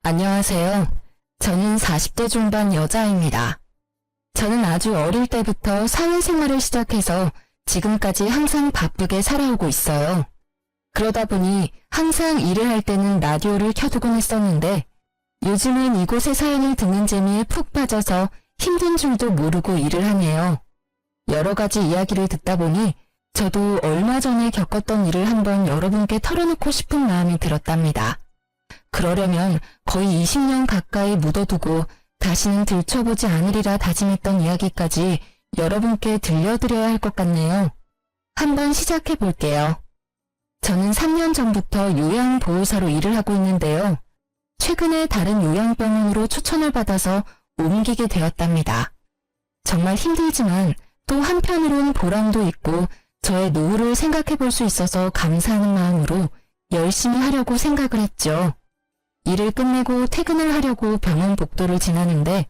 안녕하세요. 저는 40대 중반 여자입니다. 저는 아주 어릴 때부터 사회생활을 시작해서 지금까지 항상 바쁘게 살아오고 있어요. 그러다 보니 항상 일을 할 때는 라디오를 켜두곤 했었는데 요즘은 이곳의 사연을 듣는 재미에 푹 빠져서 힘든 줄도 모르고 일을 하네요. 여러 가지 이야기를 듣다 보니 저도 얼마 전에 겪었던 일을 한번 여러분께 털어놓고 싶은 마음이 들었답니다. 그러려면 거의 20년 가까이 묻어두고 다시는 들춰보지 않으리라 다짐했던 이야기까지 여러분께 들려드려야 할 것 같네요. 한번 시작해 볼게요. 저는 3년 전부터 요양보호사로 일을 하고 있는데요. 최근에 다른 요양병원으로 초청을 받아서 옮기게 되었답니다. 정말 힘들지만 또 한편으론 보람도 있고 저의 노후를 생각해 볼 수 있어서 감사하는 마음으로 열심히 하려고 생각을 했죠. 일을 끝내고 퇴근을 하려고 병원 복도를 지나는데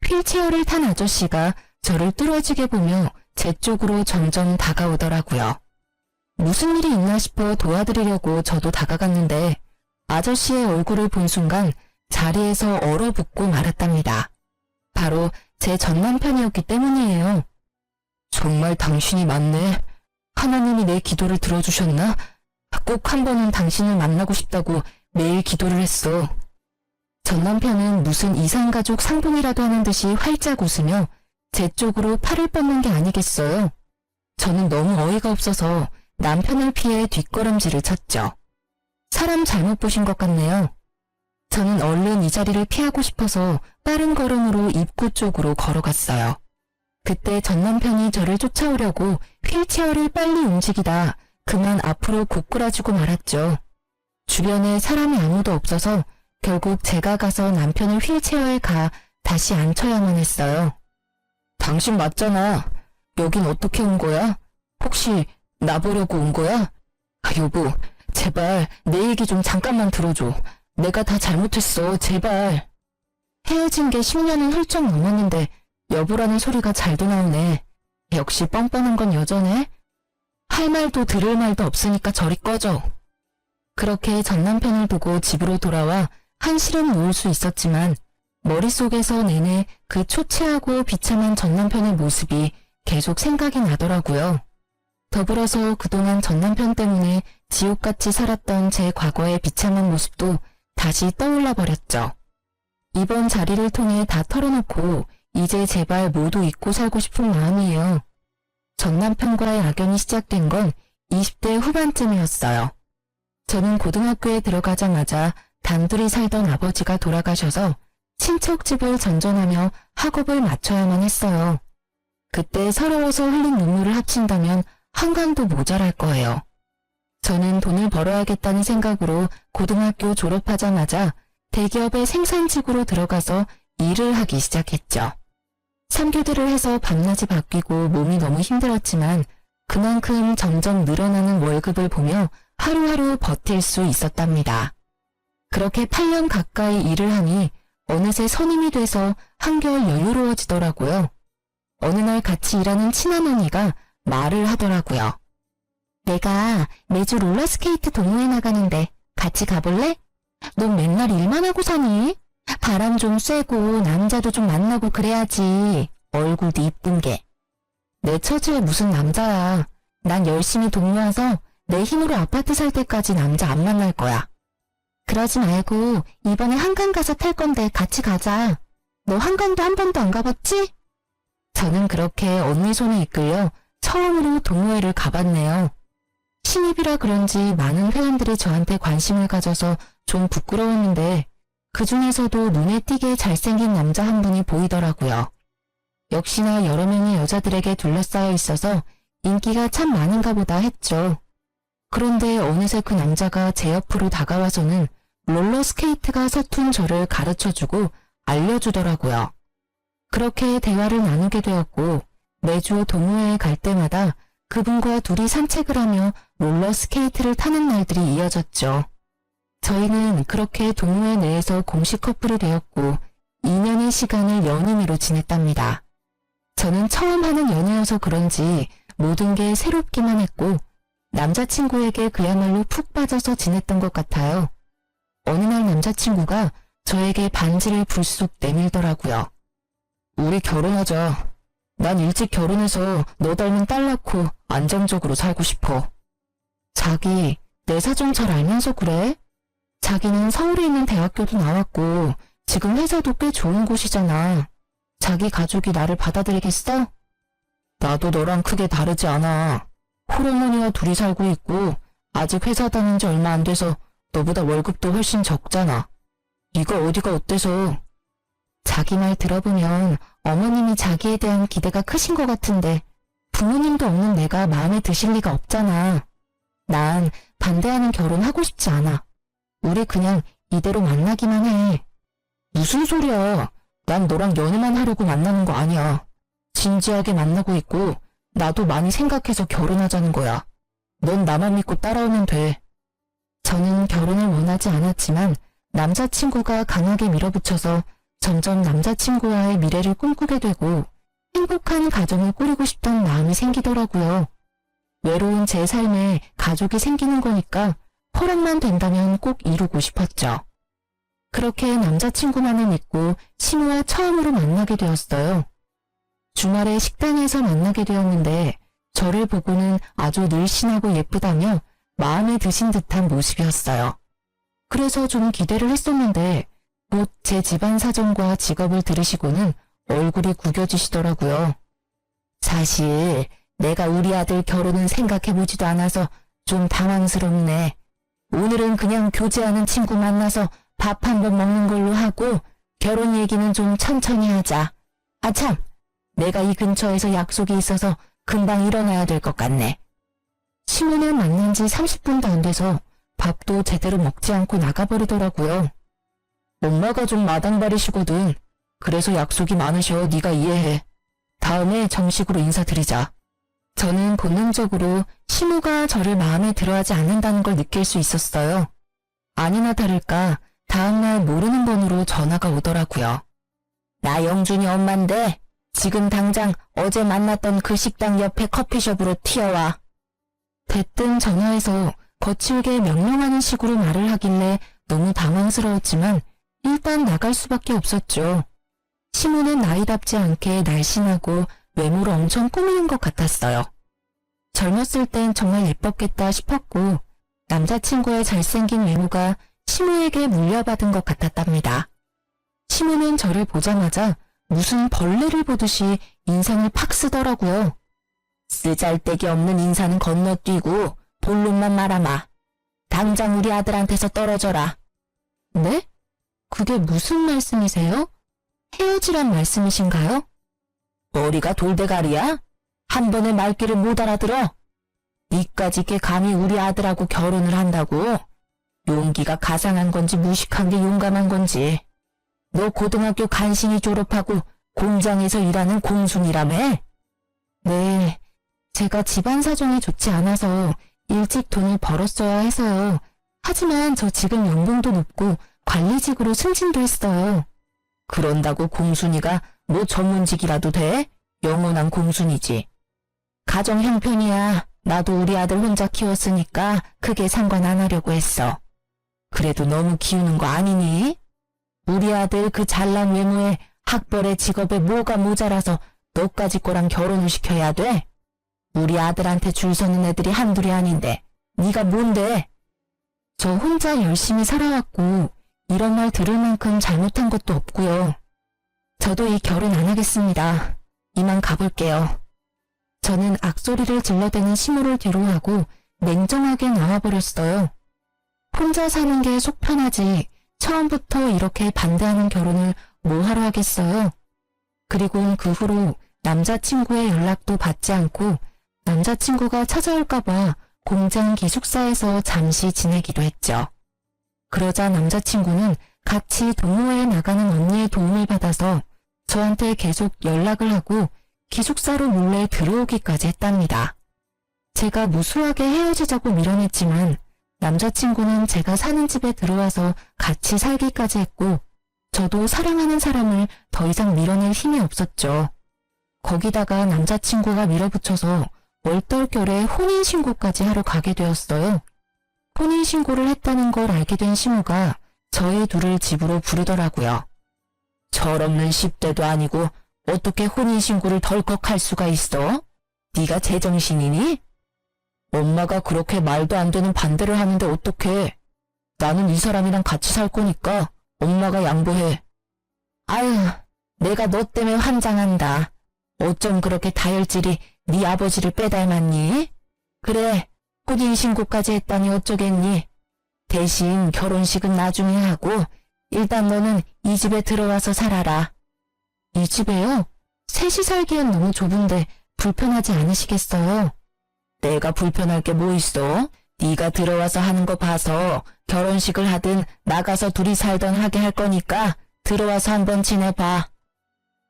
휠체어를 탄 아저씨가 저를 뚫어지게 보며 제 쪽으로 점점 다가오더라고요. 무슨 일이 있나 싶어 도와드리려고 저도 다가갔는데 아저씨의 얼굴을 본 순간 자리에서 얼어붙고 말았답니다. 바로 제 전 남편이었기 때문이에요. 정말 당신이 맞네. 하나님이 내 기도를 들어주셨나? 꼭 한 번은 당신을 만나고 싶다고 매일 기도를 했어. 전 남편은 무슨 이산가족 상봉이라도 하는 듯이 활짝 웃으며 제 쪽으로 팔을 뻗는 게 아니겠어요. 저는 너무 어이가 없어서 남편을 피해 뒷걸음질을 쳤죠. 사람 잘못 보신 것 같네요. 저는 얼른 이 자리를 피하고 싶어서 빠른 걸음으로 입구 쪽으로 걸어갔어요. 그때 전 남편이 저를 쫓아오려고 휠체어를 빨리 움직이다 그만 앞으로 고꾸라지고 말았죠. 주변에 사람이 아무도 없어서 결국 제가 가서 남편을 휠체어에 가 다시 앉혀야만 했어요. 당신 맞잖아. 여긴 어떻게 온 거야? 혹시 나 보려고 온 거야? 여보, 제발 내 얘기 좀 잠깐만 들어줘. 내가 다 잘못했어, 제발. 헤어진 게 10년은 훌쩍 넘었는데 여보라는 소리가 잘도 나오네. 역시 뻔뻔한 건 여전해? 할 말도 들을 말도 없으니까 저리 꺼져. 그렇게 전 남편을 두고 집으로 돌아와 한시름 놓을 수 있었지만 머릿속에서 내내 그 초췌하고 비참한 전 남편의 모습이 계속 생각이 나더라고요. 더불어서 그동안 전 남편 때문에 지옥같이 살았던 제 과거의 비참한 모습도 다시 떠올라 버렸죠. 이번 자리를 통해 다 털어놓고 이제 제발 모두 잊고 살고 싶은 마음이에요. 전 남편과의 악연이 시작된 건 20대 후반쯤이었어요. 저는 고등학교에 들어가자마자 단둘이 살던 아버지가 돌아가셔서 친척집을 전전하며 학업을 마쳐야만 했어요. 그때 서러워서 흘린 눈물을 합친다면 한강도 모자랄 거예요. 저는 돈을 벌어야겠다는 생각으로 고등학교 졸업하자마자 대기업의 생산직으로 들어가서 일을 하기 시작했죠. 3교대를 해서 밤낮이 바뀌고 몸이 너무 힘들었지만 그만큼 점점 늘어나는 월급을 보며 하루하루 버틸 수 있었답니다. 그렇게 8년 가까이 일을 하니 어느새 선임이 돼서 한결 여유로워지더라고요. 어느 날 같이 일하는 친한 언니가 말을 하더라고요. 내가 매주 롤러스케이트 동호회 나가는데 같이 가볼래? 넌 맨날 일만 하고 사니? 바람 좀 쐬고 남자도 좀 만나고 그래야지. 얼굴도 이쁜 게. 내 처지에 무슨 남자야. 난 열심히 돈 모아서 내 힘으로 아파트 살 때까지 남자 안 만날 거야. 그러지 말고 이번에 한강 가서 탈 건데 같이 가자. 너 한강도 한 번도 안 가봤지? 저는 그렇게 언니 손에 이끌려 처음으로 동호회를 가봤네요. 신입이라 그런지 많은 회원들이 저한테 관심을 가져서 좀 부끄러웠는데 그 중에서도 눈에 띄게 잘생긴 남자 한 분이 보이더라고요. 역시나 여러 명의 여자들에게 둘러싸여 있어서 인기가 참 많은가 보다 했죠. 그런데 어느새 그 남자가 제 옆으로 다가와서는 롤러스케이트가 서툰 저를 가르쳐주고 알려주더라고요. 그렇게 대화를 나누게 되었고 매주 동호회에 갈 때마다 그분과 둘이 산책을 하며 롤러스케이트를 타는 날들이 이어졌죠. 저희는 그렇게 동호회 내에서 공식 커플이 되었고 2년의 시간을 연인으로 지냈답니다. 저는 처음 하는 연애여서 그런지 모든 게 새롭기만 했고 남자친구에게 그야말로 푹 빠져서 지냈던 것 같아요. 어느 날 남자친구가 저에게 반지를 불쑥 내밀더라고요. 우리 결혼하자. 난 일찍 결혼해서 너 닮은 딸 낳고 안정적으로 살고 싶어. 자기, 내 사정 잘 알면서 그래? 자기는 서울에 있는 대학교도 나왔고 지금 회사도 꽤 좋은 곳이잖아. 자기 가족이 나를 받아들이겠어? 나도 너랑 크게 다르지 않아. 호르몬이와 둘이 살고 있고 아직 회사 다닌 지 얼마 안 돼서 너보다 월급도 훨씬 적잖아. 네가 어디가 어때서? 자기 말 들어보면 어머님이 자기에 대한 기대가 크신 것 같은데 부모님도 없는 내가 마음에 드실 리가 없잖아. 난 반대하는 결혼 하고 싶지 않아. 우리 그냥 이대로 만나기만 해. 무슨 소리야. 난 너랑 연애만 하려고 만나는 거 아니야. 진지하게 만나고 있고 나도 많이 생각해서 결혼하자는 거야. 넌 나만 믿고 따라오면 돼. 저는 결혼을 원하지 않았지만 남자친구가 강하게 밀어붙여서 점점 남자친구와의 미래를 꿈꾸게 되고 행복한 가정을 꾸리고 싶다는 마음이 생기더라고요. 외로운 제 삶에 가족이 생기는 거니까 허락만 된다면 꼭 이루고 싶었죠. 그렇게 남자친구만을 믿고 심우와 처음으로 만나게 되었어요. 주말에 식당에서 만나게 되었는데 저를 보고는 아주 늘씬하고 예쁘다며 마음에 드신 듯한 모습이었어요. 그래서 좀 기대를 했었는데 곧 제 집안 사정과 직업을 들으시고는 얼굴이 구겨지시더라고요. 사실 내가 우리 아들 결혼은 생각해보지도 않아서 좀 당황스럽네. 오늘은 그냥 교제하는 친구 만나서 밥 한 번 먹는 걸로 하고 결혼 얘기는 좀 천천히 하자. 아참, 내가 이 근처에서 약속이 있어서 금방 일어나야 될 것 같네. 시모는 만난 지 30분도 안 돼서 밥도 제대로 먹지 않고 나가버리더라고요. 엄마가 좀 마당발이시거든. 그래서 약속이 많으셔. 네가 이해해. 다음에 정식으로 인사드리자. 저는 본능적으로 시모가 저를 마음에 들어하지 않는다는 걸 느낄 수 있었어요. 아니나 다를까 다음날 모르는 번호로 전화가 오더라고요. 나 영준이 엄마인데 지금 당장 어제 만났던 그 식당 옆에 커피숍으로 튀어와. 대뜸 전화해서 거칠게 명령하는 식으로 말을 하길래 너무 당황스러웠지만 일단 나갈 수밖에 없었죠. 시모는 나이답지 않게 날씬하고 외모를 엄청 꾸미는 것 같았어요. 젊었을 땐 정말 예뻤겠다 싶었고 남자친구의 잘생긴 외모가 시모에게 물려받은 것 같았답니다. 시모는 저를 보자마자 무슨 벌레를 보듯이 인상을 팍 쓰더라고요. 쓰잘데기 없는 인사는 건너뛰고 본론만 말아마. 당장 우리 아들한테서 떨어져라. 네? 그게 무슨 말씀이세요? 헤어지란 말씀이신가요? 머리가 돌대가리야? 한 번에 말귀를 못 알아들어? 니까지 게 감히 우리 아들하고 결혼을 한다고? 용기가 가상한 건지 무식한 게 용감한 건지. 너 고등학교 간신히 졸업하고 공장에서 일하는 공순이라며? 네, 제가 집안 사정이 좋지 않아서 일찍 돈을 벌었어야 해서요. 하지만 저 지금 연봉도 높고 관리직으로 승진도 했어요. 그런다고 공순이가 뭐 전문직이라도 돼? 영원한 공순이지. 가정 형편이야. 나도 우리 아들 혼자 키웠으니까 크게 상관 안 하려고 했어. 그래도 너무 키우는 거 아니니? 우리 아들 그 잘난 외모에 학벌에 직업에 뭐가 모자라서 너까지 거랑 결혼을 시켜야 돼? 우리 아들한테 줄 서는 애들이 한둘이 아닌데 네가 뭔데? 저 혼자 열심히 살아왔고 이런 말 들을 만큼 잘못한 것도 없고요. 저도 이 결혼 안 하겠습니다. 이만 가볼게요. 저는 악소리를 질러대는 시모를 뒤로하고 냉정하게 나와버렸어요. 혼자 사는 게 속 편하지 처음부터 이렇게 반대하는 결혼을 뭐하러 하겠어요. 그리고 그 후로 남자친구의 연락도 받지 않고 남자친구가 찾아올까봐 공장 기숙사에서 잠시 지내기도 했죠. 그러자 남자친구는 같이 동호회에 나가는 언니의 도움을 받아서 저한테 계속 연락을 하고 기숙사로 몰래 들어오기까지 했답니다. 제가 무수하게 헤어지자고 밀어냈지만 남자친구는 제가 사는 집에 들어와서 같이 살기까지 했고 저도 사랑하는 사람을 더 이상 밀어낼 힘이 없었죠. 거기다가 남자친구가 밀어붙여서 얼떨결에 혼인신고까지 하러 가게 되었어요. 혼인신고를 했다는 걸 알게 된 시모가 저희 둘을 집으로 부르더라고요. 철없는 10대도 아니고 어떻게 혼인신고를 덜컥 할 수가 있어? 네가 제정신이니? 엄마가 그렇게 말도 안 되는 반대를 하는데 어떡해? 나는 이 사람이랑 같이 살 거니까 엄마가 양보해. 아유, 내가 너 때문에 환장한다. 어쩜 그렇게 다혈질이 네 아버지를 빼닮았니? 그래, 혼인신고까지 했다니 어쩌겠니? 대신 결혼식은 나중에 하고 일단 너는 이 집에 들어와서 살아라. 이 집에요? 셋이 살기엔 너무 좁은데 불편하지 않으시겠어요? 내가 불편할 게 뭐 있어? 네가 들어와서 하는 거 봐서 결혼식을 하든 나가서 둘이 살던 하게 할 거니까 들어와서 한번 지내봐.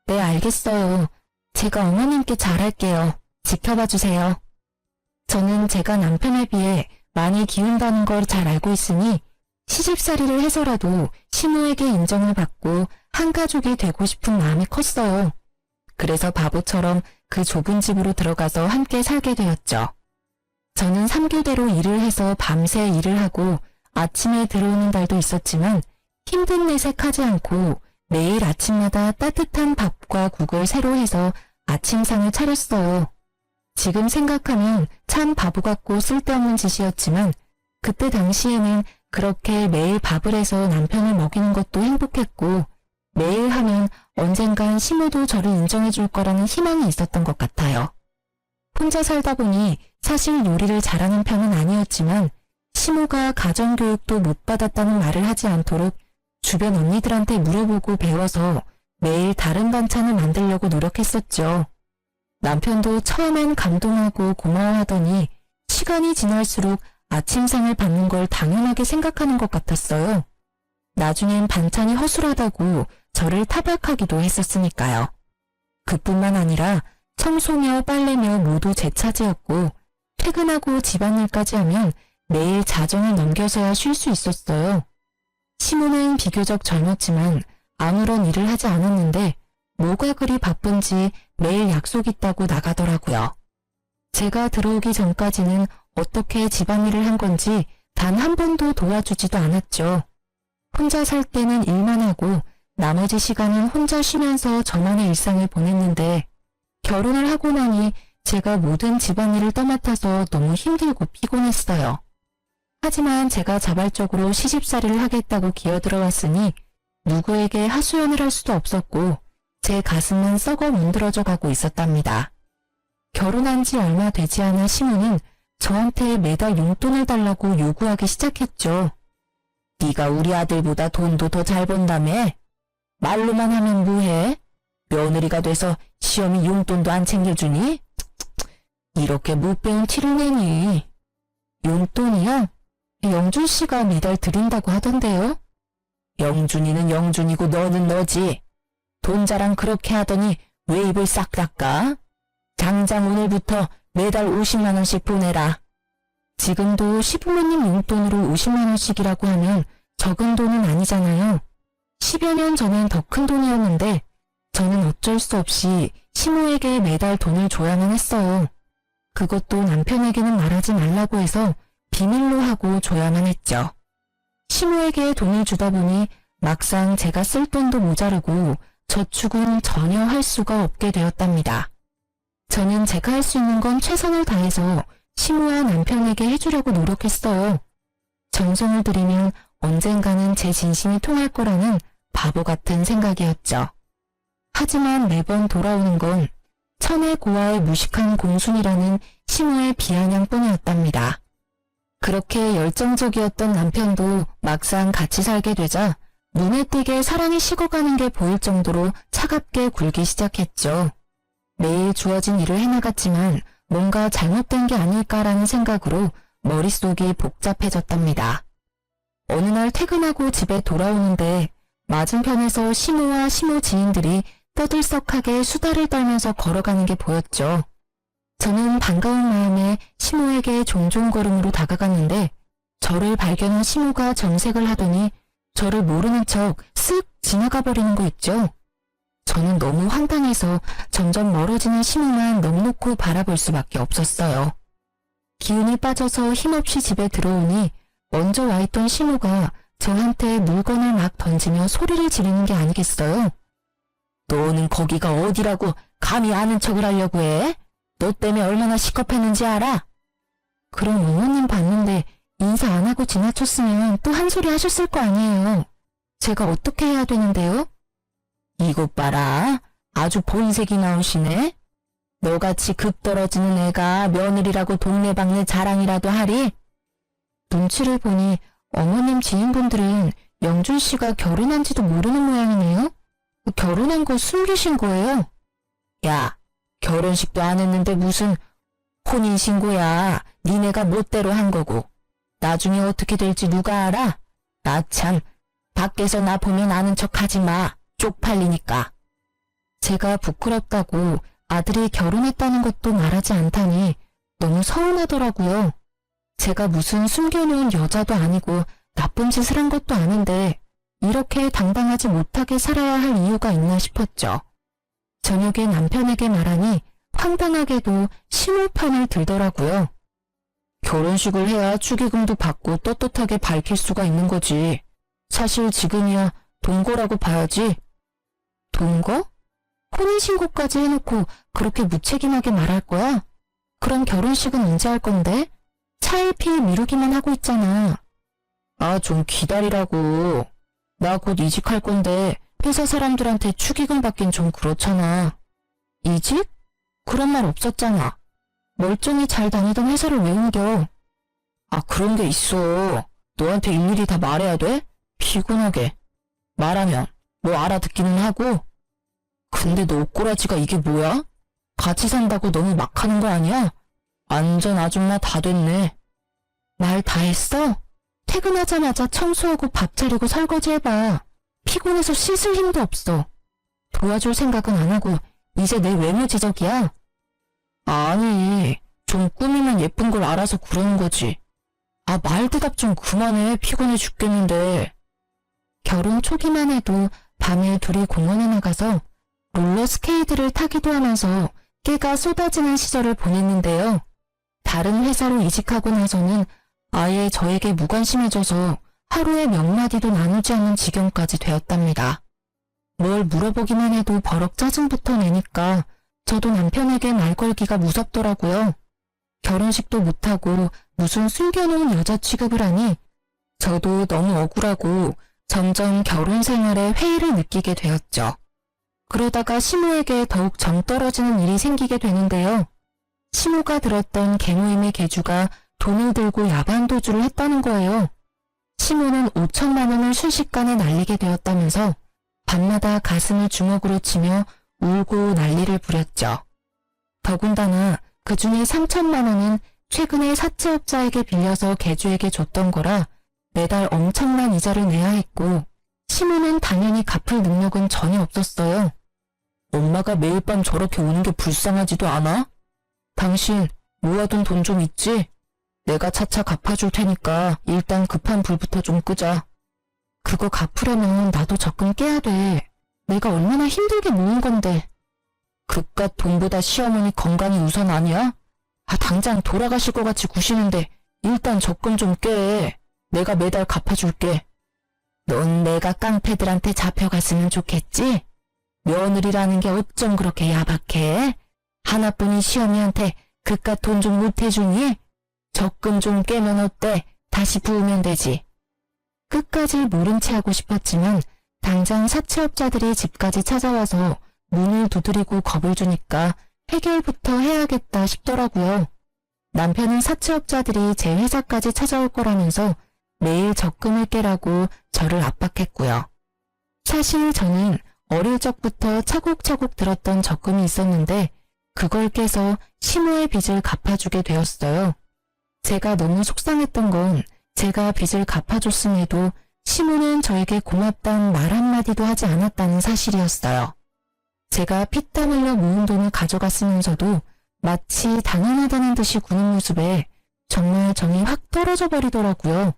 네, 알겠어요. 제가 어머님께 잘할게요. 지켜봐 주세요. 저는 제가 남편에 비해 많이 기운다는 걸 잘 알고 있으니 시집살이를 해서라도 시모에게 인정을 받고 한 가족이 되고 싶은 마음이 컸어요. 그래서 바보처럼 그 좁은 집으로 들어가서 함께 살게 되었죠. 저는 3교대로 일을 해서 밤새 일을 하고 아침에 들어오는 날도 있었지만 힘든 내색하지 않고 매일 아침마다 따뜻한 밥과 국을 새로 해서 아침상을 차렸어요. 지금 생각하면 참 바보 같고 쓸데없는 짓이었지만 그때 당시에는 그렇게 매일 밥을 해서 남편을 먹이는 것도 행복했고 매일 하면 언젠간 시모도 저를 인정해 줄 거라는 희망이 있었던 것 같아요. 혼자 살다 보니 사실 요리를 잘하는 편은 아니었지만 시모가 가정교육도 못 받았다는 말을 하지 않도록 주변 언니들한테 물어보고 배워서 매일 다른 반찬을 만들려고 노력했었죠. 남편도 처음엔 감동하고 고마워하더니 시간이 지날수록 아침상을 받는 걸 당연하게 생각하는 것 같았어요. 나중엔 반찬이 허술하다고 저를 타박하기도 했었으니까요. 그뿐만 아니라 청소며 빨래며 모두 제 차지였고 퇴근하고 집안일까지 하면 매일 자정을 넘겨서야 쉴 수 있었어요. 시모는 비교적 젊었지만 아무런 일을 하지 않았는데 뭐가 그리 바쁜지 매일 약속 있다고 나가더라고요. 제가 들어오기 전까지는 어떻게 집안일을 한 건지 단 한 번도 도와주지도 않았죠. 혼자 살 때는 일만 하고 나머지 시간은 혼자 쉬면서 저만의 일상을 보냈는데 결혼을 하고 나니 제가 모든 집안일을 떠맡아서 너무 힘들고 피곤했어요. 하지만 제가 자발적으로 시집살이를 하겠다고 기어들어왔으니 누구에게 하소연을 할 수도 없었고 제 가슴은 썩어 문드러져 가고 있었답니다. 결혼한 지 얼마 되지 않아 시모는 저한테 매달 용돈을 달라고 요구하기 시작했죠. 네가 우리 아들보다 돈도 더 잘 번다며? 말로만 하면 뭐해? 며느리가 돼서 시험이 용돈도 안 챙겨주니? 이렇게 못 배운 티를 내니. 용돈이요? 영준 씨가 매달 드린다고 하던데요? 영준이는 영준이고 너는 너지. 돈 자랑 그렇게 하더니 왜 입을 싹 닦아? 당장 오늘부터 매달 50만 원씩 보내라. 지금도 시부모님 용돈으로 50만 원씩이라고 하면 적은 돈은 아니잖아요. 10여 년 전엔 더 큰 돈이었는데 저는 어쩔 수 없이 시모에게 매달 돈을 줘야만 했어요. 그것도 남편에게는 말하지 말라고 해서 비밀로 하고 줘야만 했죠. 시모에게 돈을 주다 보니 막상 제가 쓸 돈도 모자르고 저축은 전혀 할 수가 없게 되었답니다. 저는 제가 할 수 있는 건 최선을 다해서 시모와 남편에게 해주려고 노력했어요. 정성을 들이면 언젠가는 제 진심이 통할 거라는 바보 같은 생각이었죠. 하지만 매번 돌아오는 건 천의 고아의 무식한 공순이라는 시모의 비아냥뿐이었답니다. 그렇게 열정적이었던 남편도 막상 같이 살게 되자 눈에 띄게 사랑이 식어가는 게 보일 정도로 차갑게 굴기 시작했죠. 매일 주어진 일을 해나갔지만 뭔가 잘못된 게 아닐까라는 생각으로 머릿속이 복잡해졌답니다. 어느 날 퇴근하고 집에 돌아오는데 맞은편에서 시모와 시모 지인들이 떠들썩하게 수다를 떨면서 걸어가는 게 보였죠. 저는 반가운 마음에 시모에게 종종 걸음으로 다가갔는데 저를 발견한 시모가 정색을 하더니 저를 모르는 척 쓱 지나가 버리는 거 있죠. 저는 너무 황당해서 점점 멀어지는 시모만 넋놓고 바라볼 수밖에 없었어요. 기운이 빠져서 힘없이 집에 들어오니 먼저 와 있던 시모가 저한테 물건을 막 던지며 소리를 지르는 게 아니겠어요? 너는 거기가 어디라고 감히 아는 척을 하려고 해? 너 때문에 얼마나 시겁했는지 알아? 그럼 어머님 봤는데 인사 안 하고 지나쳤으면 또 한 소리 하셨을 거 아니에요. 제가 어떻게 해야 되는데요? 이것 봐라. 아주 본색이 나오시네. 너같이 급 떨어지는 애가 며느리라고 동네방네 자랑이라도 하리? 눈치를 보니 어머님 지인분들은 영준 씨가 결혼한지도 모르는 모양이네요. 결혼한 거 숨기신 거예요? 야, 결혼식도 안 했는데 무슨 혼인신고야. 니네가 멋대로 한 거고. 나중에 어떻게 될지 누가 알아? 나 참, 밖에서 나 보면 아는 척 하지 마. 쪽팔리니까. 제가 부끄럽다고 아들이 결혼했다는 것도 말하지 않다니 너무 서운하더라고요. 제가 무슨 숨겨놓은 여자도 아니고 나쁜 짓을 한 것도 아닌데 이렇게 당당하지 못하게 살아야 할 이유가 있나 싶었죠. 저녁에 남편에게 말하니 황당하게도 시모 편을 들더라고요. 결혼식을 해야 축의금도 받고 떳떳하게 밝힐 수가 있는 거지. 사실 지금이야 동거라고 봐야지. 동거? 혼인신고까지 해놓고 그렇게 무책임하게 말할 거야? 그럼 결혼식은 언제 할 건데? 차일피일 미루기만 하고 있잖아. 아, 좀 기다리라고. 나 곧 이직할 건데 회사 사람들한테 축의금 받긴 좀 그렇잖아. 이직? 그런 말 없었잖아. 멀쩡히 잘 다니던 회사를 왜 옮겨? 아, 그런 게 있어. 너한테 일일이 다 말해야 돼? 피곤하게. 말하면 뭐 알아듣기는 하고. 근데 너 꼬라지가 이게 뭐야? 같이 산다고 너무 막 하는 거 아니야? 완전 아줌마 다 됐네. 말 다 했어? 퇴근하자마자 청소하고 밥 차리고 설거지 해봐. 피곤해서 씻을 힘도 없어. 도와줄 생각은 안 하고 이제 내 외모 지적이야? 아니, 좀 꾸미면 예쁜 걸 알아서 그러는 거지. 아, 말 대답 좀 그만해. 피곤해 죽겠는데. 결혼 초기만 해도 밤에 둘이 공원에 나가서 롤러스케이트를 타기도 하면서 깨가 쏟아지는 시절을 보냈는데요. 다른 회사로 이직하고 나서는 아예 저에게 무관심해져서 하루에 몇 마디도 나누지 않는 지경까지 되었답니다. 뭘 물어보기만 해도 버럭 짜증부터 내니까 저도 남편에게 말 걸기가 무섭더라고요. 결혼식도 못하고 무슨 숨겨놓은 여자 취급을 하니 저도 너무 억울하고 점점 결혼 생활에 회의를 느끼게 되었죠. 그러다가 시모에게 더욱 정 떨어지는 일이 생기게 되는데요. 시모가 들었던 개모임의 개주가 돈을 들고 야반 도주를 했다는 거예요. 시모는 5천만 원을 순식간에 날리게 되었다면서 밤마다 가슴을 주먹으로 치며 울고 난리를 부렸죠. 더군다나 그 중에 3천만 원은 최근에 사채업자에게 빌려서 개주에게 줬던 거라 매달 엄청난 이자를 내야 했고 시모는 당연히 갚을 능력은 전혀 없었어요. 엄마가 매일 밤 저렇게 우는 게 불쌍하지도 않아? 당신 모아둔 돈 좀 있지? 내가 차차 갚아줄 테니까 일단 급한 불부터 좀 끄자. 그거 갚으려면 나도 적금 깨야 돼. 내가 얼마나 힘들게 모은 건데. 그깟 돈보다 시어머니 건강이 우선 아니야? 아, 당장 돌아가실 것 같이 구시는데 일단 적금 좀 깨. 내가 매달 갚아줄게. 넌 내가 깡패들한테 잡혀갔으면 좋겠지? 며느리라는 게 어쩜 그렇게 야박해? 하나뿐인 시어미한테 그깟 돈 좀 못해주니? 적금 좀 깨면 어때? 다시 부으면 되지. 끝까지 모른 채 하고 싶었지만 당장 사채업자들이 집까지 찾아와서 문을 두드리고 겁을 주니까 해결부터 해야겠다 싶더라고요. 남편은 사채업자들이 제 회사까지 찾아올 거라면서 매일 적금을 깨라고 저를 압박했고요. 사실 저는 어릴 적부터 차곡차곡 들었던 적금이 있었는데 그걸 깨서 시모의 빚을 갚아주게 되었어요. 제가 너무 속상했던 건 제가 빚을 갚아줬음에도 시모는 저에게 고맙다는 말 한마디도 하지 않았다는 사실이었어요. 제가 피땀 흘려 모은 돈을 가져갔으면서도 마치 당연하다는 듯이 구는 모습에 정말 정이 확 떨어져 버리더라고요.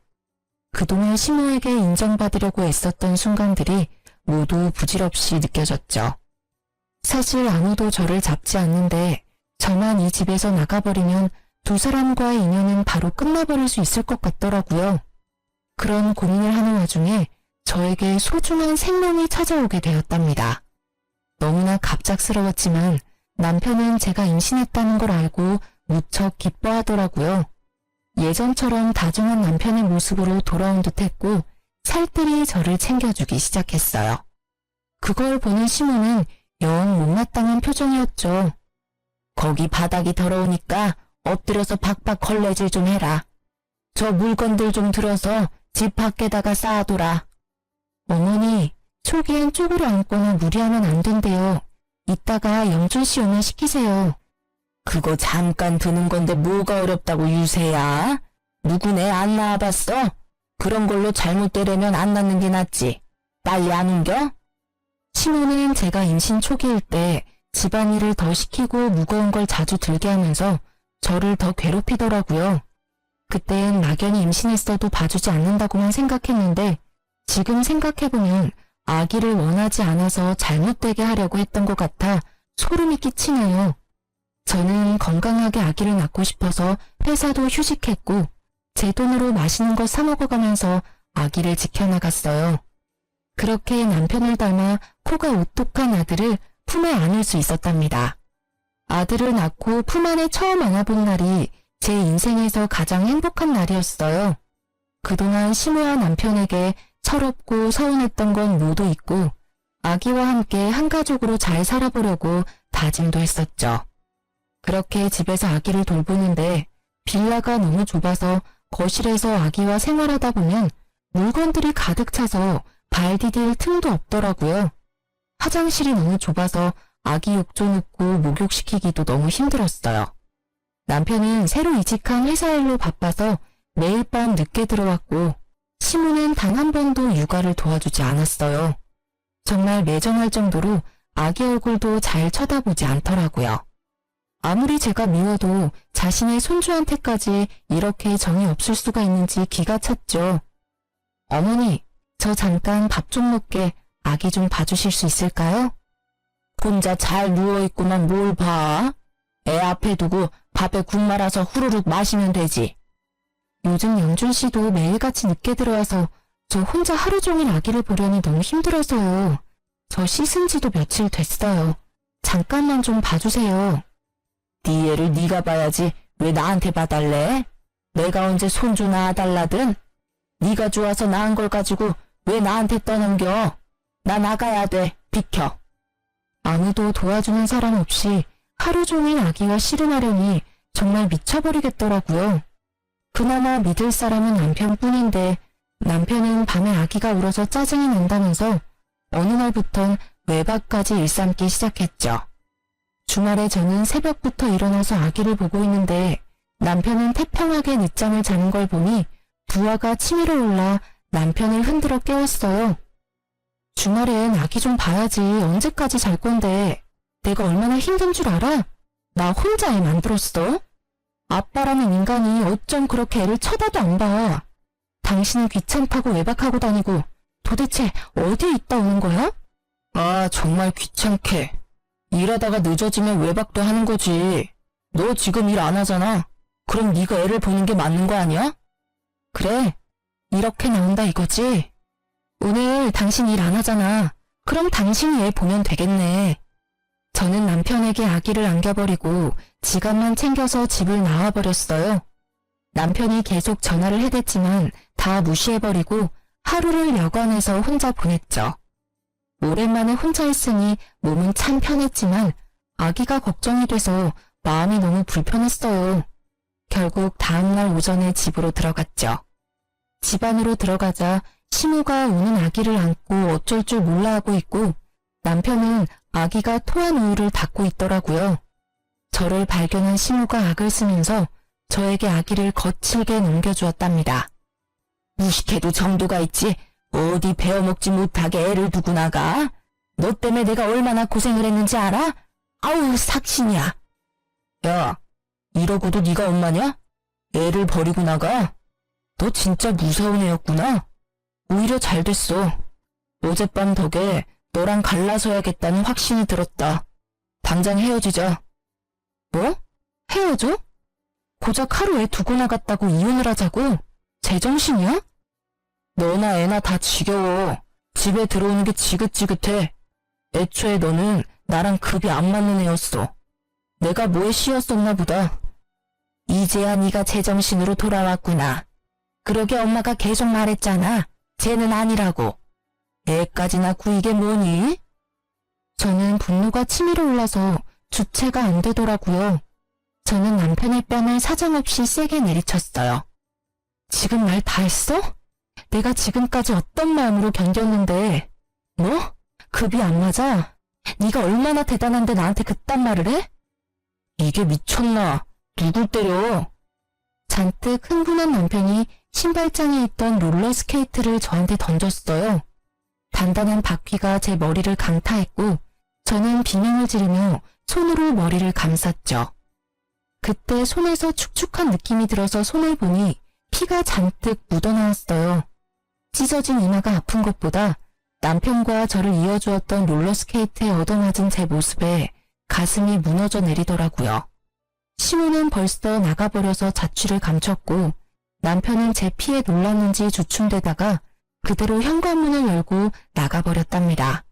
그동안 시모에게 인정받으려고 애썼던 순간들이 모두 부질없이 느껴졌죠. 사실 아무도 저를 잡지 않는데 저만 이 집에서 나가버리면 두 사람과의 인연은 바로 끝나버릴 수 있을 것 같더라고요. 그런 고민을 하는 와중에 저에게 소중한 생명이 찾아오게 되었답니다. 너무나 갑작스러웠지만 남편은 제가 임신했다는 걸 알고 무척 기뻐하더라고요. 예전처럼 다정한 남편의 모습으로 돌아온 듯했고 살뜰히 저를 챙겨주기 시작했어요. 그걸 보는 시모는 영 못마땅한 표정이었죠. 거기 바닥이 더러우니까 엎드려서 박박 걸레질 좀 해라. 저 물건들 좀 들어서 집 밖에다가 쌓아둬라. 어머니, 초기엔 쪼그려 앉거나 무리하면 안 된대요. 이따가 영준 씨 오면 시키세요. 그거 잠깐 드는 건데 뭐가 어렵다고 유세야? 누구네 안 낳아봤어? 그런 걸로 잘못되려면 안 낳는 게 낫지. 빨리 안 옮겨? 시모는 제가 임신 초기일 때 집안일을 더 시키고 무거운 걸 자주 들게 하면서 저를 더 괴롭히더라고요. 그땐 막연히 임신했어도 봐주지 않는다고만 생각했는데 지금 생각해보면 아기를 원하지 않아서 잘못되게 하려고 했던 것 같아 소름이 끼치네요. 저는 건강하게 아기를 낳고 싶어서 회사도 휴직했고 제 돈으로 맛있는 거 사 먹어가면서 아기를 지켜나갔어요. 그렇게 남편을 닮아 코가 오똑한 아들을 품에 안을 수 있었답니다. 아들을 낳고 품 안에 처음 안아본 날이 제 인생에서 가장 행복한 날이었어요. 그동안 시모와 남편에게 철없고 서운했던 건 모두 잊고 아기와 함께 한 가족으로 잘 살아보려고 다짐도 했었죠. 그렇게 집에서 아기를 돌보는데 빌라가 너무 좁아서 거실에서 아기와 생활하다 보면 물건들이 가득 차서 발 디딜 틈도 없더라고요. 화장실이 너무 좁아서 아기 욕조 넣고 목욕시키기도 너무 힘들었어요. 남편은 새로 이직한 회사 일로 바빠서 매일 밤 늦게 들어왔고 시모는 단 한 번도 육아를 도와주지 않았어요. 정말 매정할 정도로 아기 얼굴도 잘 쳐다보지 않더라고요. 아무리 제가 미워도 자신의 손주한테까지 이렇게 정이 없을 수가 있는지 기가 찼죠. 어머니, 저 잠깐 밥 좀 먹게 아기 좀 봐주실 수 있을까요? 혼자 잘 누워있구만 뭘 봐. 애 앞에 두고 밥에 국 말아서 후루룩 마시면 되지. 요즘 영준 씨도 매일같이 늦게 들어와서 저 혼자 하루 종일 아기를 보려니 너무 힘들어서요. 저 씻은 지도 며칠 됐어요. 잠깐만 좀 봐주세요. 네 애를 네가 봐야지 왜 나한테 봐달래? 내가 언제 손주 낳아달라든? 네가 좋아서 낳은 걸 가지고 왜 나한테 떠넘겨? 나 나가야 돼. 비켜. 아무도 도와주는 사람 없이 하루 종일 아기와 씨름하려니 정말 미쳐버리겠더라고요. 그나마 믿을 사람은 남편뿐인데 남편은 밤에 아기가 울어서 짜증이 난다면서 어느 날부턴 외박까지 일삼기 시작했죠. 주말에 저는 새벽부터 일어나서 아기를 보고 있는데 남편은 태평하게 늦잠을 자는 걸 보니 부하가 치밀어 올라 남편을 흔들어 깨웠어요. 주말엔 아기 좀 봐야지 언제까지 잘 건데 내가 얼마나 힘든 줄 알아? 나 혼자 애 만들었어? 아빠라는 인간이 어쩜 그렇게 애를 쳐다도 안 봐. 당신은 귀찮다고 외박하고 다니고 도대체 어디에 있다 오는 거야? 아 정말 귀찮게. 일하다가 늦어지면 외박도 하는 거지. 너 지금 일 안 하잖아. 그럼 네가 애를 보는 게 맞는 거 아니야? 그래, 이렇게 나온다 이거지. 오늘 당신 일 안 하잖아. 그럼 당신이 애 보면 되겠네. 저는 남편에게 아기를 안겨버리고 지갑만 챙겨서 집을 나와버렸어요. 남편이 계속 전화를 해댔지만 다 무시해버리고 하루를 여관에서 혼자 보냈죠. 오랜만에 혼자 있으니 몸은 참 편했지만 아기가 걱정이 돼서 마음이 너무 불편했어요. 결국 다음날 오전에 집으로 들어갔죠. 집 안으로 들어가자 시모가 우는 아기를 안고 어쩔 줄 몰라 하고 있고 남편은 아기가 토한 우유를 닦고 있더라고요. 저를 발견한 시모가 악을 쓰면서 저에게 아기를 거칠게 넘겨주었답니다. 무식해도 정도가 있지 어디 베어먹지 못하게 애를 두고 나가? 너 때문에 내가 얼마나 고생을 했는지 알아? 아우 삭신이야. 야, 이러고도 네가 엄마냐? 애를 버리고 나가? 너 진짜 무서운 애였구나. 오히려 잘 됐어. 어젯밤 덕에 너랑 갈라서야겠다는 확신이 들었다. 당장 헤어지자. 뭐? 헤어져? 고작 하루 애 두고 나갔다고 이혼을 하자고? 제정신이야? 너나 애나 다 지겨워. 집에 들어오는 게 지긋지긋해. 애초에 너는 나랑 급이 안 맞는 애였어. 내가 뭐에 씌였었나 보다. 이제야 네가 제정신으로 돌아왔구나. 그러게 엄마가 계속 말했잖아. 쟤는 아니라고. 애까지나 구이게 뭐니? 저는 분노가 치밀어 올라서 주체가 안 되더라고요. 저는 남편의 뺨을 사정없이 세게 내리쳤어요. 지금 말 다 했어? 내가 지금까지 어떤 마음으로 견뎠는데. 뭐? 급이 안 맞아? 네가 얼마나 대단한데 나한테 그딴 말을 해? 이게 미쳤나? 누굴 때려? 잔뜩 흥분한 남편이 신발장에 있던 롤러스케이트를 저한테 던졌어요. 단단한 바퀴가 제 머리를 강타했고 저는 비명을 지르며 손으로 머리를 감쌌죠. 그때 손에서 축축한 느낌이 들어서 손을 보니 피가 잔뜩 묻어나왔어요. 찢어진 이마가 아픈 것보다 남편과 저를 이어주었던 롤러스케이트에 얻어맞은 제 모습에 가슴이 무너져 내리더라고요. 시모는 벌써 나가버려서 자취를 감췄고 남편은 제 피에 놀랐는지 주춤대다가 그대로 현관문을 열고 나가버렸답니다.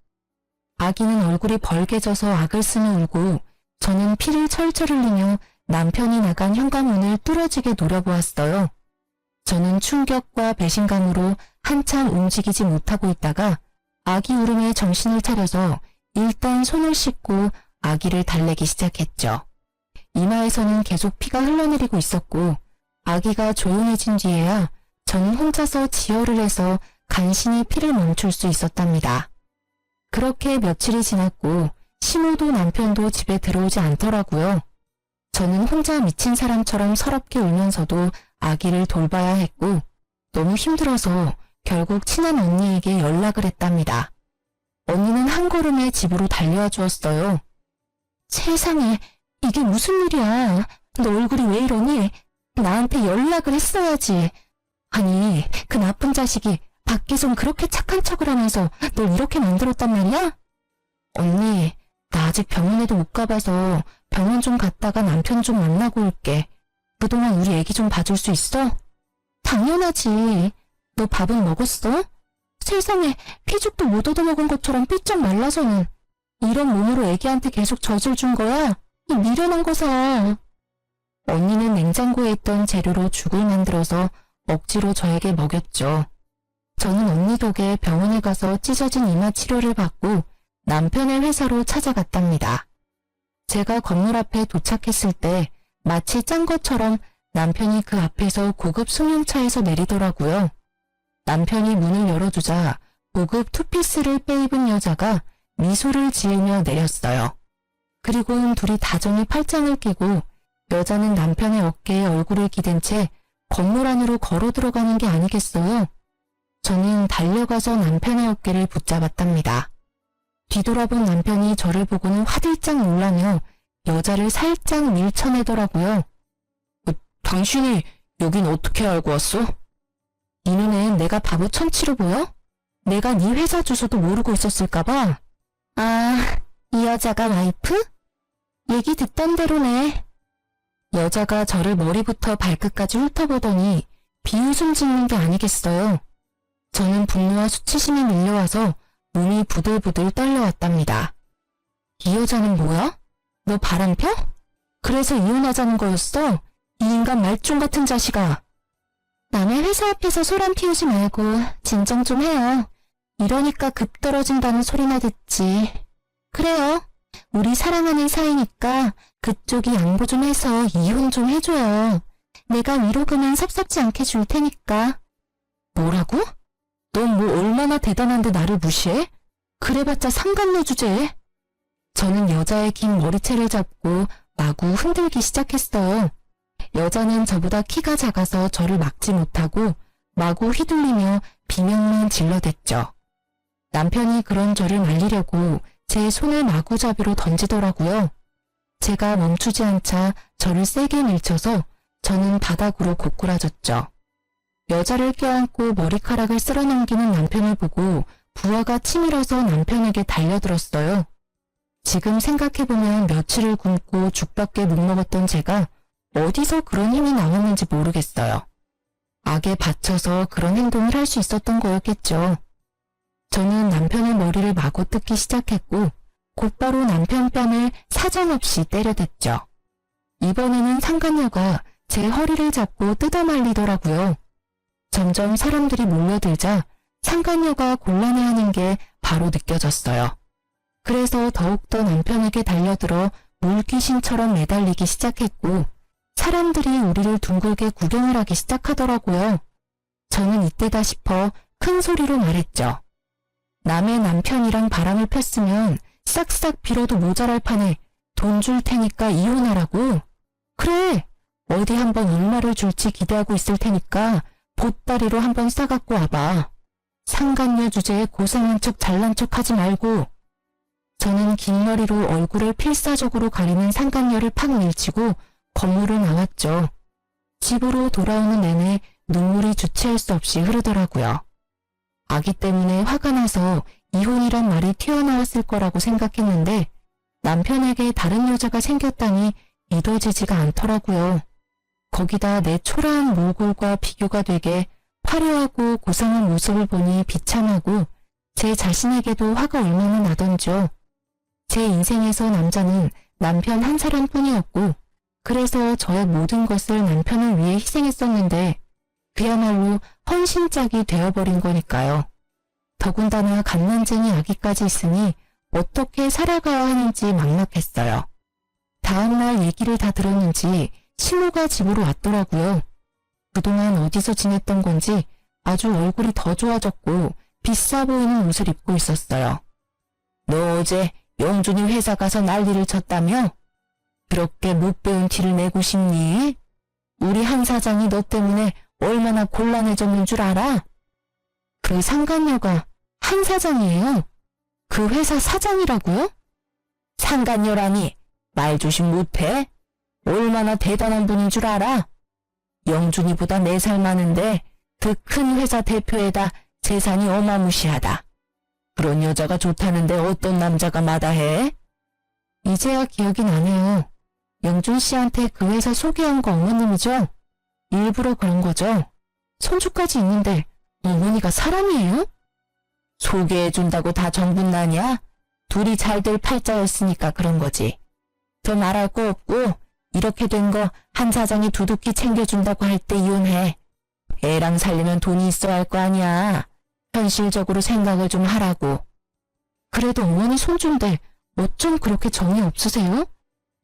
아기는 얼굴이 벌개져서 악을 쓰며 울고 저는 피를 철철 흘리며 남편이 나간 현관문을 뚫어지게 노려보았어요. 저는 충격과 배신감으로 한참 움직이지 못하고 있다가 아기 울음에 정신을 차려서 일단 손을 씻고 아기를 달래기 시작했죠. 이마에서는 계속 피가 흘러내리고 있었고 아기가 조용해진 뒤에야 저는 혼자서 지혈을 해서 간신히 피를 멈출 수 있었답니다. 그렇게 며칠이 지났고 신호도 남편도 집에 들어오지 않더라고요. 저는 혼자 미친 사람처럼 서럽게 울면서도 아기를 돌봐야 했고 너무 힘들어서 결국 친한 언니에게 연락을 했답니다. 언니는 한 걸음에 집으로 달려와 주었어요. 세상에, 이게 무슨 일이야? 너 얼굴이 왜 이러니? 나한테 연락을 했어야지. 아니, 그 나쁜 자식이 밖에선 그렇게 착한 척을 하면서 널 이렇게 만들었단 말이야? 언니, 나 아직 병원에도 못 가봐서 병원 좀 갔다가 남편 좀 만나고 올게. 그동안 우리 애기 좀 봐줄 수 있어? 당연하지. 너 밥은 먹었어? 세상에, 피죽도 못 얻어먹은 것처럼 삐쩍 말라서는. 이런 몸으로 애기한테 계속 젖을 준 거야? 이 미련한 거사. 언니는 냉장고에 있던 재료로 죽을 만들어서 억지로 저에게 먹였죠. 저는 언니 덕에 병원에 가서 찢어진 이마 치료를 받고 남편의 회사로 찾아갔답니다. 제가 건물 앞에 도착했을 때 마치 짠 것처럼 남편이 그 앞에서 고급 승용차에서 내리더라고요. 남편이 문을 열어주자 고급 투피스를 빼입은 여자가 미소를 지으며 내렸어요. 그리고는 둘이 다정히 팔짱을 끼고 여자는 남편의 어깨에 얼굴을 기댄 채 건물 안으로 걸어 들어가는 게 아니겠어요? 저는 달려가서 남편의 어깨를 붙잡았답니다. 뒤돌아본 남편이 저를 보고는 화들짝 놀라며 여자를 살짝 밀쳐내더라고요. 당신이 여긴 어떻게 알고 왔어? 이 눈엔 내가 바보 천치로 보여? 내가 네 회사 주소도 모르고 있었을까봐. 아, 이 여자가 와이프? 얘기 듣던 대로네. 여자가 저를 머리부터 발끝까지 훑어보더니 비웃음 짓는 게 아니겠어요. 저는 분노와 수치심이 밀려와서 몸이 부들부들 떨려왔답니다. 이 여자는 뭐야? 너 바람 펴? 그래서 이혼하자는 거였어? 이 인간 말종 같은 자식아. 남의 회사 앞에서 소란 피우지 말고 진정 좀 해요. 이러니까 급 떨어진다는 소리나 듣지. 그래요. 우리 사랑하는 사이니까 그쪽이 양보 좀 해서 이혼 좀 해줘요. 내가 위로금은 섭섭지 않게 줄 테니까. 뭐라고? 넌 뭐 얼마나 대단한데 나를 무시해? 그래봤자 상간녀 주제에. 저는 여자의 긴 머리채를 잡고 마구 흔들기 시작했어요. 여자는 저보다 키가 작아서 저를 막지 못하고 마구 휘둘리며 비명만 질러댔죠. 남편이 그런 저를 말리려고 제 손을 마구잡이로 던지더라고요. 제가 멈추지 않자 저를 세게 밀쳐서 저는 바닥으로 고꾸라졌죠. 여자를 껴안고 머리카락을 쓸어넘기는 남편을 보고 부하가 치밀어서 남편에게 달려들었어요. 지금 생각해보면 며칠을 굶고 죽밖에 못 먹었던 제가 어디서 그런 힘이 나왔는지 모르겠어요. 악에 받쳐서 그런 행동을 할 수 있었던 거였겠죠. 저는 남편의 머리를 마구 뜯기 시작했고 곧바로 남편 뺨을 사정없이 때려댔죠. 이번에는 상간녀가 제 허리를 잡고 뜯어 말리더라고요. 점점 사람들이 몰려들자 상간녀가 곤란해하는 게 바로 느껴졌어요. 그래서 더욱더 남편에게 달려들어 물귀신처럼 매달리기 시작했고 사람들이 우리를 둥글게 구경을 하기 시작하더라고요. 저는 이때다 싶어 큰 소리로 말했죠. 남의 남편이랑 바람을 폈으면 싹싹 빌어도 모자랄 판에 돈 줄 테니까 이혼하라고? 그래! 어디 한번 얼마를 줄지 기대하고 있을 테니까 보따리로 한번 싸갖고 와봐. 상간녀 주제에 고상한 척 잘난 척 하지 말고. 저는 긴 머리로 얼굴을 필사적으로 가리는 상간녀를 팍 밀치고 건물을 나왔죠. 집으로 돌아오는 내내 눈물이 주체할 수 없이 흐르더라고요. 아기 때문에 화가 나서 이혼이란 말이 튀어나왔을 거라고 생각했는데 남편에게 다른 여자가 생겼다니 믿어지지가 않더라고요. 거기다 내 초라한 몰골과 비교가 되게 화려하고 고상한 모습을 보니 비참하고 제 자신에게도 화가 얼마나 나던지요. 제 인생에서 남자는 남편 한 사람뿐이었고 그래서 저의 모든 것을 남편을 위해 희생했었는데 그야말로 헌신짝이 되어버린 거니까요. 더군다나 갓난쟁이 아기까지 있으니 어떻게 살아가야 하는지 막막했어요. 다음날 얘기를 다 들었는지 시모가 집으로 왔더라고요. 그동안 어디서 지냈던 건지 아주 얼굴이 더 좋아졌고 비싸 보이는 옷을 입고 있었어요. 너 어제 영준이 회사 가서 난리를 쳤다며? 그렇게 못 배운 티를 내고 싶니? 우리 한 사장이 너 때문에 얼마나 곤란해졌는 줄 알아? 그 상간녀가 한 사장이에요? 그 회사 사장이라고요? 상간녀라니 말 조심 못해? 얼마나 대단한 분인 줄 알아? 영준이보다 4살 많은데 그 큰 회사 대표에다 재산이 어마무시하다. 그런 여자가 좋다는데 어떤 남자가 마다해? 이제야 기억이 나네요. 영준 씨한테 그 회사 소개한 거 어머님이죠? 일부러 그런 거죠? 손주까지 있는데 어머니가 사람이에요? 소개해준다고 다 정분나냐? 둘이 잘 될 팔자였으니까 그런 거지. 더 말할 거 없고 이렇게 된 거 한 사장이 두둑히 챙겨준다고 할 때 이혼해. 애랑 살려면 돈이 있어야 할 거 아니야. 현실적으로 생각을 좀 하라고. 그래도 어머니 손주인데 어쩜 그렇게 정이 없으세요?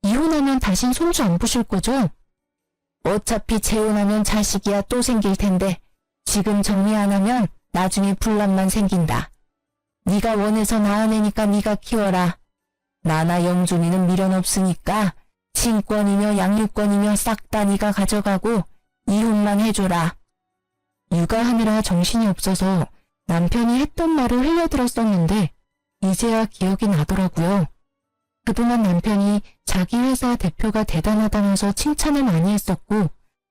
이혼하면 다신 손주 안 보실 거죠? 어차피 재혼하면 자식이야 또 생길 텐데 지금 정리 안 하면 나중에 분란만 생긴다. 네가 원해서 낳은 애니까 네가 키워라. 나나 영준이는 미련 없으니까 친권이며 양육권이며 싹 다 네가 가져가고 이혼만 해줘라. 육아하느라 정신이 없어서 남편이 했던 말을 흘려들었었는데 이제야 기억이 나더라고요. 그동안 남편이 자기 회사 대표가 대단하다면서 칭찬을 많이 했었고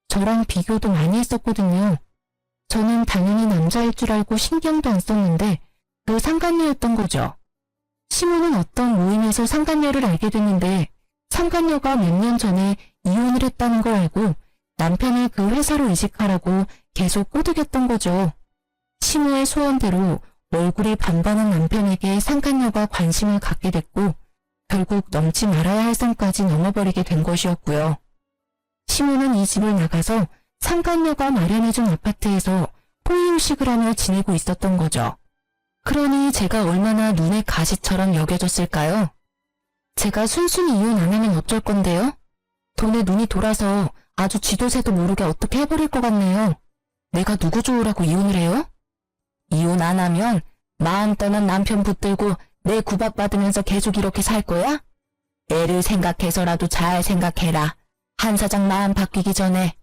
저랑 비교도 많이 했었거든요. 저는 당연히 남자일 줄 알고 신경도 안 썼는데 그 상간녀였던 거죠. 시모는 어떤 모임에서 상간녀를 알게 됐는데 상간녀가 몇 년 전에 이혼을 했다는 걸 알고 남편을 그 회사로 이직하라고 계속 꼬드겼던 거죠. 시모의 소원대로 얼굴이 반반한 남편에게 상간녀가 관심을 갖게 됐고 결국 넘지 말아야 할 선까지 넘어버리게 된 것이었고요. 시모는 이 집을 나가서 상간녀가 마련해준 아파트에서 호의호식을 하며 지내고 있었던 거죠. 그러니 제가 얼마나 눈의 가시처럼 여겨졌을까요? 제가 순순히 이혼 안 하면 어쩔 건데요? 돈에 눈이 돌아서 아주 쥐도새도 모르게 어떻게 해버릴 것 같네요. 내가 누구 좋으라고 이혼을 해요? 이혼 안 하면 마음 떠난 남편 붙들고 내 구박받으면서 계속 이렇게 살 거야? 애를 생각해서라도 잘 생각해라. 한 사장 마음 바뀌기 전에.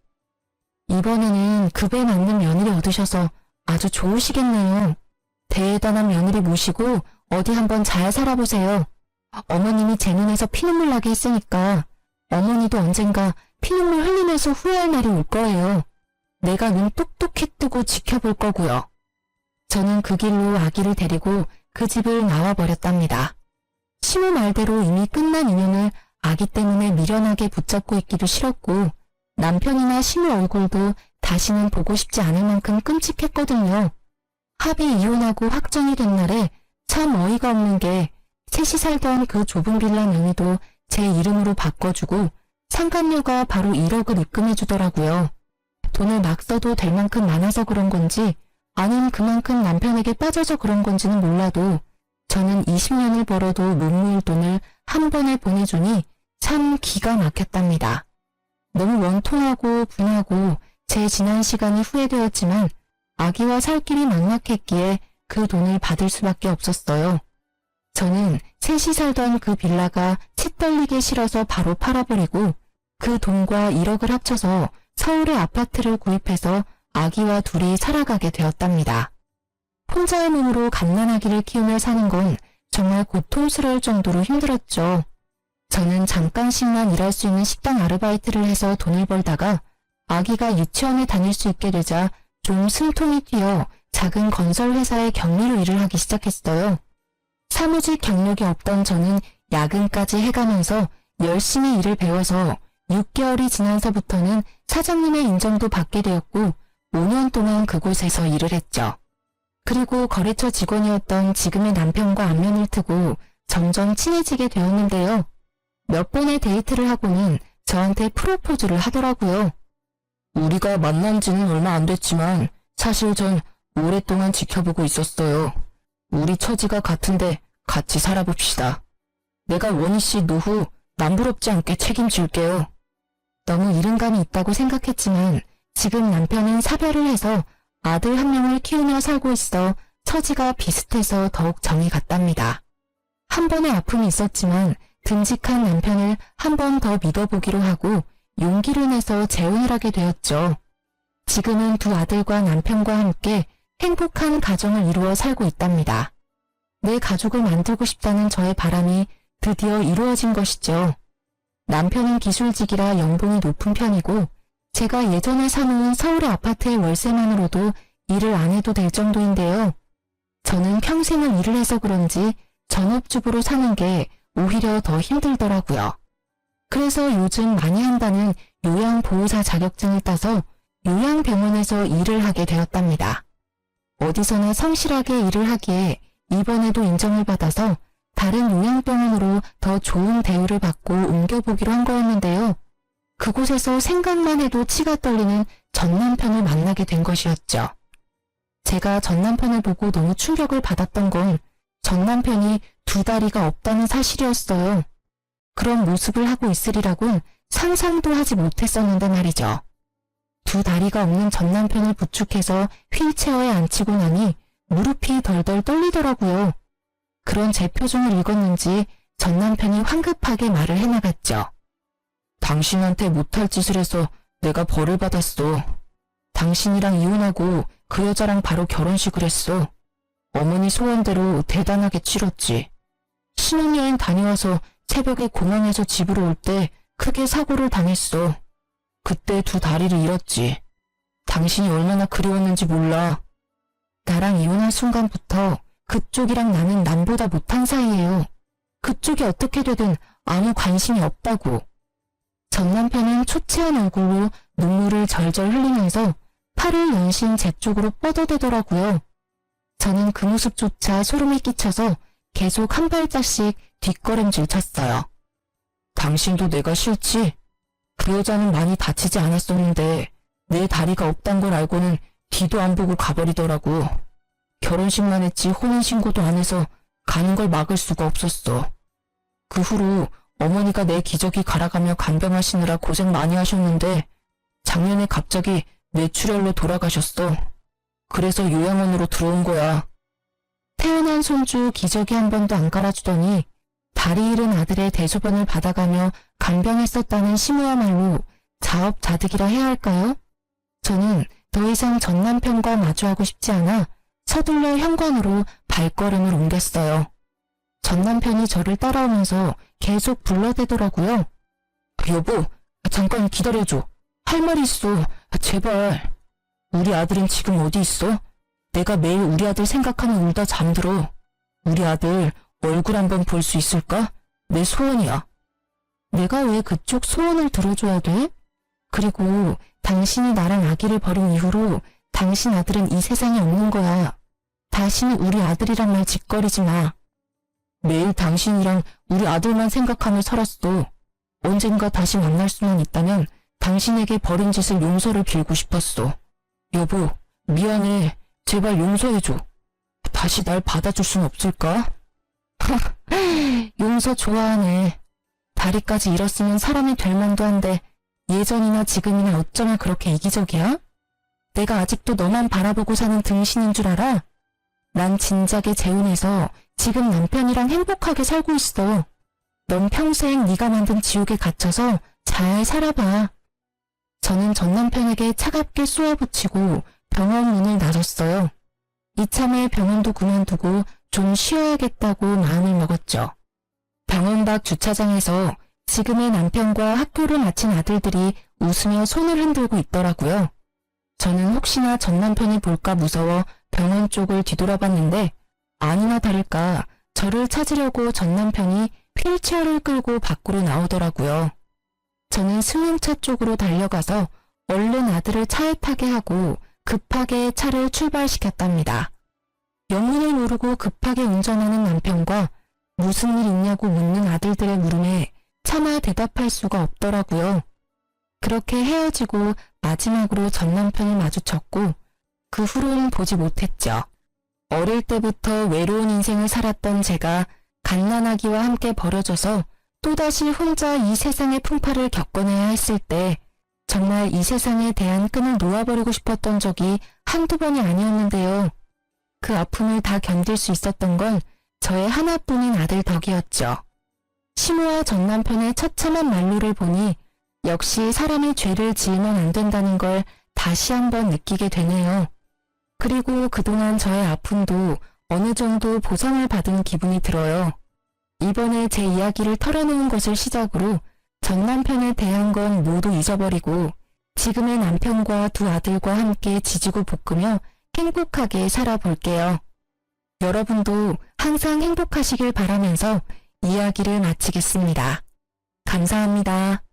이번에는 급에 맞는 며느리 얻으셔서 아주 좋으시겠네요. 대단한 며느리 모시고 어디 한번 잘 살아보세요. 어머님이 제 눈에서 피눈물 나게 했으니까 어머니도 언젠가 피눈물 흘리면서 후회할 날이 올 거예요. 내가 눈 똑똑히 뜨고 지켜볼 거고요. 저는 그 길로 아기를 데리고 그 집을 나와버렸답니다. 시모 말대로 이미 끝난 인연을 아기 때문에 미련하게 붙잡고 있기도 싫었고 남편이나 시모 얼굴도 다시는 보고 싶지 않을 만큼 끔찍했거든요. 합의 이혼하고 확정이 된 날에 참 어이가 없는 게 셋이 살던 그 좁은 빌라 명의도 제 이름으로 바꿔주고 상간녀가 바로 1억을 입금해주더라고요. 돈을 막 써도 될 만큼 많아서 그런 건지 아님 그만큼 남편에게 빠져서 그런 건지는 몰라도 저는 20년을 벌어도 못 모을 돈을 한 번에 보내주니 참 기가 막혔답니다. 너무 원통하고 분하고 제 지난 시간이 후회되었지만 아기와 살 길이 막막했기에 그 돈을 받을 수밖에 없었어요. 저는 셋이 살던 그 빌라가 채 떨리게 싫어서 바로 팔아버리고 그 돈과 1억을 합쳐서 서울의 아파트를 구입해서 아기와 둘이 살아가게 되었답니다. 혼자의 몸으로 갓난아기를 키우며 사는 건 정말 고통스러울 정도로 힘들었죠. 저는 잠깐씩만 일할 수 있는 식당 아르바이트를 해서 돈을 벌다가 아기가 유치원에 다닐 수 있게 되자 좀 숨통이 튀어 작은 건설회사의 경리로 일을 하기 시작했어요. 사무직 경력이 없던 저는 야근까지 해가면서 열심히 일을 배워서 6개월이 지나서부터는 사장님의 인정도 받게 되었고 5년 동안 그곳에서 일을 했죠. 그리고 거래처 직원이었던 지금의 남편과 안면을 트고 점점 친해지게 되었는데요. 몇 번의 데이트를 하고는 저한테 프로포즈를 하더라고요. 우리가 만난 지는 얼마 안 됐지만 사실 전 오랫동안 지켜보고 있었어요. 우리 처지가 같은데 같이 살아봅시다. 내가 원희 씨 노후 남부럽지 않게 책임질게요. 너무 이른감이 있다고 생각했지만 지금 남편은 사별을 해서 아들 한 명을 키우며 살고 있어 처지가 비슷해서 더욱 정이 갔답니다. 한 번의 아픔이 있었지만 듬직한 남편을 한 번 더 믿어보기로 하고 용기를 내서 재혼을 하게 되었죠. 지금은 두 아들과 남편과 함께 행복한 가정을 이루어 살고 있답니다. 내 가족을 만들고 싶다는 저의 바람이 드디어 이루어진 것이죠. 남편은 기술직이라 연봉이 높은 편이고 제가 예전에 사놓은 서울의 아파트의 월세만으로도 일을 안 해도 될 정도인데요. 저는 평생을 일을 해서 그런지 전업주부로 사는 게 오히려 더 힘들더라고요. 그래서 요즘 많이 한다는 요양보호사 자격증을 따서 요양병원에서 일을 하게 되었답니다. 어디서나 성실하게 일을 하기에 이번에도 인정을 받아서 다른 요양병원으로 더 좋은 대우를 받고 옮겨보기로 한 거였는데요. 그곳에서 생각만 해도 치가 떨리는 전 남편을 만나게 된 것이었죠. 제가 전 남편을 보고 너무 충격을 받았던 건 전 남편이 두 다리가 없다는 사실이었어요. 그런 모습을 하고 있으리라곤 상상도 하지 못했었는데 말이죠. 두 다리가 없는 전 남편을 부축해서 휠체어에 앉히고 나니 무릎이 덜덜 떨리더라고요. 그런 제 표정을 읽었는지 전 남편이 황급하게 말을 해나갔죠. 당신한테 못할 짓을 해서 내가 벌을 받았어. 당신이랑 이혼하고 그 여자랑 바로 결혼식을 했어. 어머니 소원대로 대단하게 치렀지. 신혼여행 다녀와서 새벽에 공항에서 집으로 올 때 크게 사고를 당했어. 그때 두 다리를 잃었지. 당신이 얼마나 그리웠는지 몰라. 나랑 이혼한 순간부터 그쪽이랑 나는 남보다 못한 사이예요. 그쪽이 어떻게 되든 아무 관심이 없다고. 전 남편은 초췌한 얼굴로 눈물을 절절 흘리면서 팔을 연신 제 쪽으로 뻗어대더라고요. 저는 그 모습조차 소름이 끼쳐서 계속 한 발짝씩 뒷걸음질 쳤어요. 당신도 내가 싫지? 그 여자는 많이 다치지 않았었는데 내 다리가 없단 걸 알고는 뒤도 안 보고 가버리더라고. 결혼식만 했지 혼인신고도 안 해서 가는 걸 막을 수가 없었어. 그 후로 어머니가 내 기저귀 갈아가며 간병하시느라 고생 많이 하셨는데 작년에 갑자기 뇌출혈로 돌아가셨어. 그래서 요양원으로 들어온 거야. 태어난 손주 기저귀 한 번도 안 갈아주더니 다리 잃은 아들의 대소변을 받아가며 간병했었다는 시모야말로 자업자득이라 해야 할까요? 저는 더 이상 전 남편과 마주하고 싶지 않아 서둘러 현관으로 발걸음을 옮겼어요. 전 남편이 저를 따라오면서 계속 불러대더라고요. 여보, 잠깐 기다려줘. 할 말이 있어. 제발. 우리 아들은 지금 어디 있어? 내가 매일 우리 아들 생각하면 울다 잠들어. 우리 아들 얼굴 한번 볼 수 있을까? 내 소원이야. 내가 왜 그쪽 소원을 들어줘야 돼? 그리고 당신이 나랑 아기를 버린 이후로 당신 아들은 이 세상에 없는 거야. 다시는 우리 아들이란 말 짓거리지 마. 매일 당신이랑 우리 아들만 생각하며 살았어. 언젠가 다시 만날 수만 있다면 당신에게 벌인 짓을 용서를 빌고 싶었어. 여보, 미안해. 제발 용서해줘. 다시 날 받아줄 순 없을까? 용서 좋아하네. 다리까지 잃었으면 사람이 될 만도 한데 예전이나 지금이나 어쩌면 그렇게 이기적이야? 내가 아직도 너만 바라보고 사는 등신인 줄 알아? 난 진작에 재혼해서 지금 남편이랑 행복하게 살고 있어. 넌 평생 네가 만든 지옥에 갇혀서 잘 살아봐. 저는 전 남편에게 차갑게 쏘아붙이고 병원 문을 나섰어요. 이참에 병원도 그만두고 좀 쉬어야겠다고 마음을 먹었죠. 병원 밖 주차장에서 지금의 남편과 학교를 마친 아들들이 웃으며 손을 흔들고 있더라고요. 저는 혹시나 전 남편이 볼까 무서워 병원 쪽을 뒤돌아봤는데 아니나 다를까 저를 찾으려고 전 남편이 휠체어를 끌고 밖으로 나오더라고요. 저는 승용차 쪽으로 달려가서 얼른 아들을 차에 타게 하고 급하게 차를 출발시켰답니다. 영문을 모르고 급하게 운전하는 남편과 무슨 일 있냐고 묻는 아들들의 물음에 차마 대답할 수가 없더라고요. 그렇게 헤어지고 마지막으로 전 남편을 마주쳤고 그 후로는 보지 못했죠. 어릴 때부터 외로운 인생을 살았던 제가 갓난아기와 함께 버려져서 또다시 혼자 이 세상의 풍파를 겪어내야 했을 때 정말 이 세상에 대한 끈을 놓아버리고 싶었던 적이 한두 번이 아니었는데요. 그 아픔을 다 견딜 수 있었던 건 저의 하나뿐인 아들 덕이었죠. 심우와 전 남편의 처참한 말로를 보니 역시 사람이 죄를 지으면 안 된다는 걸 다시 한번 느끼게 되네요. 그리고 그동안 저의 아픔도 어느 정도 보상을 받은 기분이 들어요. 이번에 제 이야기를 털어놓은 것을 시작으로 전 남편에 대한 건 모두 잊어버리고 지금의 남편과 두 아들과 함께 지지고 볶으며 행복하게 살아볼게요. 여러분도 항상 행복하시길 바라면서 이야기를 마치겠습니다. 감사합니다.